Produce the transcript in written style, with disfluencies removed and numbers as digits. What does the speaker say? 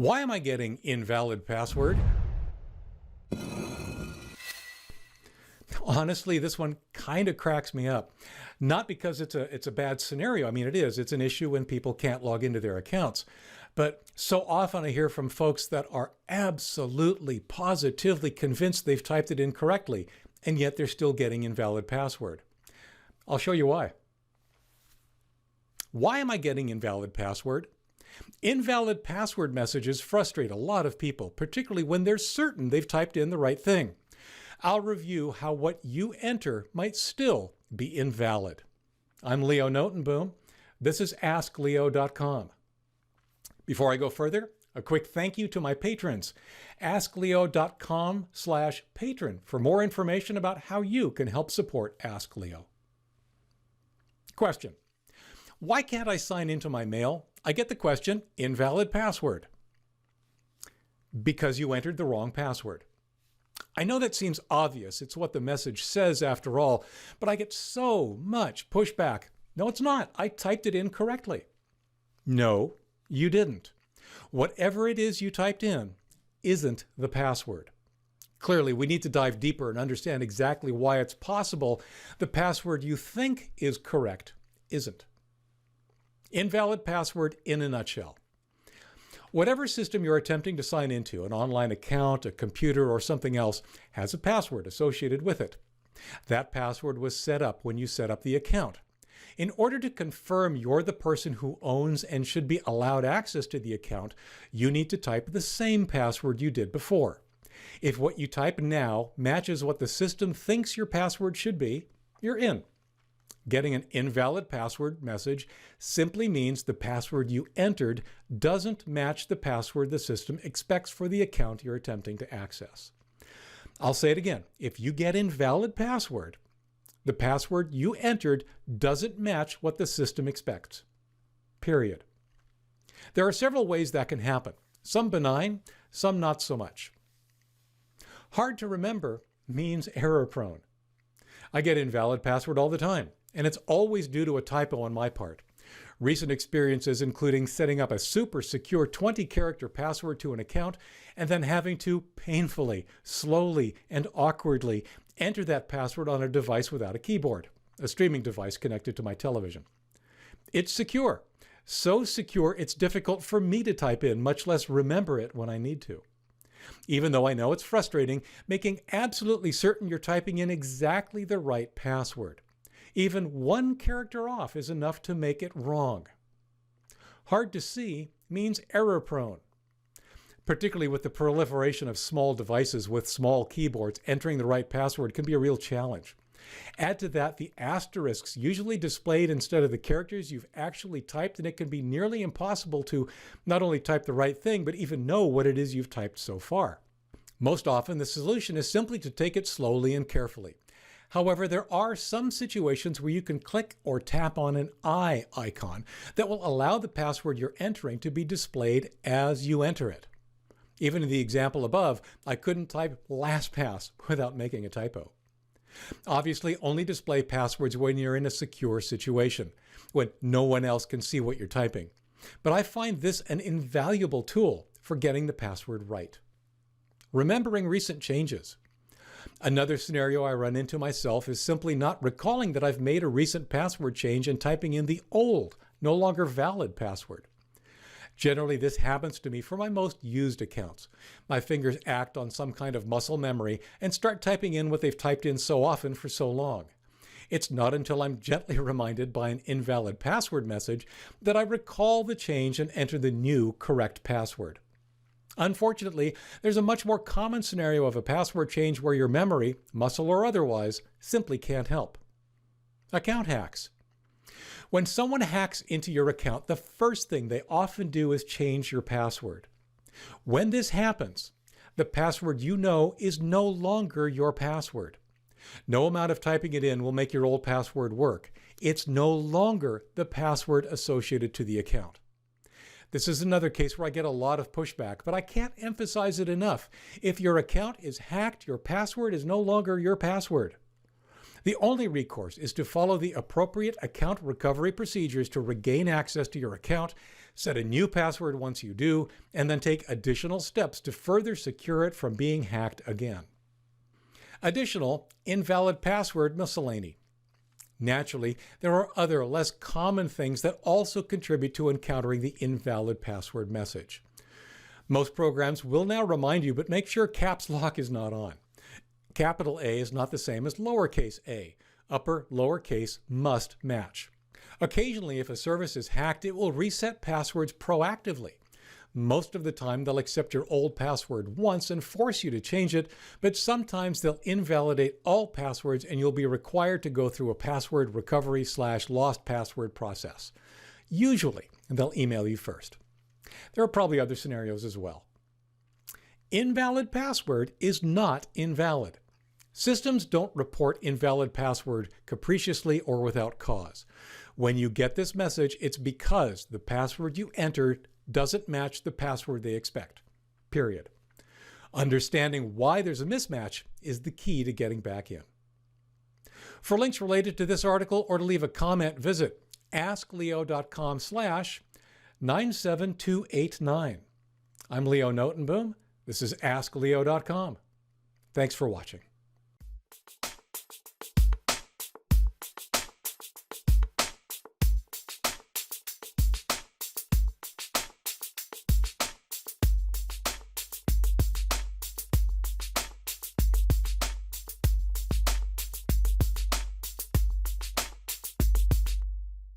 Why am I getting invalid password? Honestly, this one kind of cracks me up. Not because it's a bad scenario. I mean, it is. It's an issue when people can't log into their accounts. But so often I hear from folks that are absolutely, positively convinced they've typed it in correctly, and yet they're still getting invalid password. I'll show you why. Why am I getting invalid password? Invalid password messages frustrate a lot of people, particularly when they're certain they've typed in the right thing. I'll review how what you enter might still be invalid. I'm Leo Notenboom. This is askleo.com. Before I go further, a quick thank you to my patrons. askleo.com/patron for more information about how you can help support Ask Leo. Question. Why can't I sign into my mail? I get the question, invalid password. Because you entered the wrong password. I know that seems obvious. It's what the message says after all, but I get so much pushback. No, it's not. I typed it in correctly. No, you didn't. Whatever it is you typed in isn't the password. Clearly, we need to dive deeper and understand exactly why it's possible the password you think is correct isn't. Invalid password in a nutshell. Whatever system you're attempting to sign into, an online account, a computer, or something else, has a password associated with it. That password was set up when you set up the account. In order to confirm you're the person who owns and should be allowed access to the account, you need to type the same password you did before. If what you type now matches what the system thinks your password should be, you're in. Getting an invalid password message simply means the password you entered doesn't match the password the system expects for the account you're attempting to access. I'll say it again. If you get invalid password, the password you entered doesn't match what the system expects. Period. There are several ways that can happen. Some benign, some not so much. Hard to remember means error prone. I get invalid password all the time, and it's always due to a typo on my part. Recent experiences including setting up a super secure 20-character password to an account and then having to painfully, slowly, and awkwardly enter that password on a device without a keyboard, a streaming device connected to my television. It's secure. So secure it's difficult for me to type in, much less remember it when I need to. Even though I know it's frustrating, making absolutely certain you're typing in exactly the right password. Even one character off is enough to make it wrong. Hard to see means error prone. Particularly with the proliferation of small devices with small keyboards, entering the right password can be a real challenge. Add to that the asterisks usually displayed instead of the characters you've actually typed, and it can be nearly impossible to not only type the right thing, but even know what it is you've typed so far. Most often, the solution is simply to take it slowly and carefully. However, there are some situations where you can click or tap on an eye icon that will allow the password you're entering to be displayed as you enter it. Even in the example above, I couldn't type LastPass without making a typo. Obviously, only display passwords when you're in a secure situation, when no one else can see what you're typing. But I find this an invaluable tool for getting the password right. Remembering recent changes. Another scenario I run into myself is simply not recalling that I've made a recent password change and typing in the old, no longer valid password. Generally, this happens to me for my most used accounts. My fingers act on some kind of muscle memory and start typing in what they've typed in so often for so long. It's not until I'm gently reminded by an invalid password message that I recall the change and enter the new correct password. Unfortunately, there's a much more common scenario of a password change where your memory, muscle or otherwise, simply can't help. Account hacks. When someone hacks into your account, the first thing they often do is change your password. When this happens, the password you know is no longer your password. No amount of typing it in will make your old password work. It's no longer the password associated to the account. This is another case where I get a lot of pushback, but I can't emphasize it enough. If your account is hacked, your password is no longer your password. The only recourse is to follow the appropriate account recovery procedures to regain access to your account, Set a new password once you do, and then take additional steps to further secure it from being hacked again. Additional invalid password miscellany. Naturally, there are other less common things that also contribute to encountering the invalid password message. Most programs will now remind you, but make sure caps lock is not on. Capital A is not the same as lowercase a. Upper lowercase must match. Occasionally, if a service is hacked, it will reset passwords proactively. Most of the time, they'll accept your old password once and force you to change it, but sometimes they'll invalidate all passwords and you'll be required to go through a password recovery/lost password process. Usually, they'll email you first. There are probably other scenarios as well. Invalid password is not invalid. Systems don't report invalid password capriciously or without cause. When you get this message, it's because the password you entered doesn't match the password they expect. Period. Understanding why there's a mismatch is the key to getting back in. For links related to this article or to leave a comment, visit askleo.com/97289. I'm Leo Notenboom. This is askleo.com. Thanks for watching.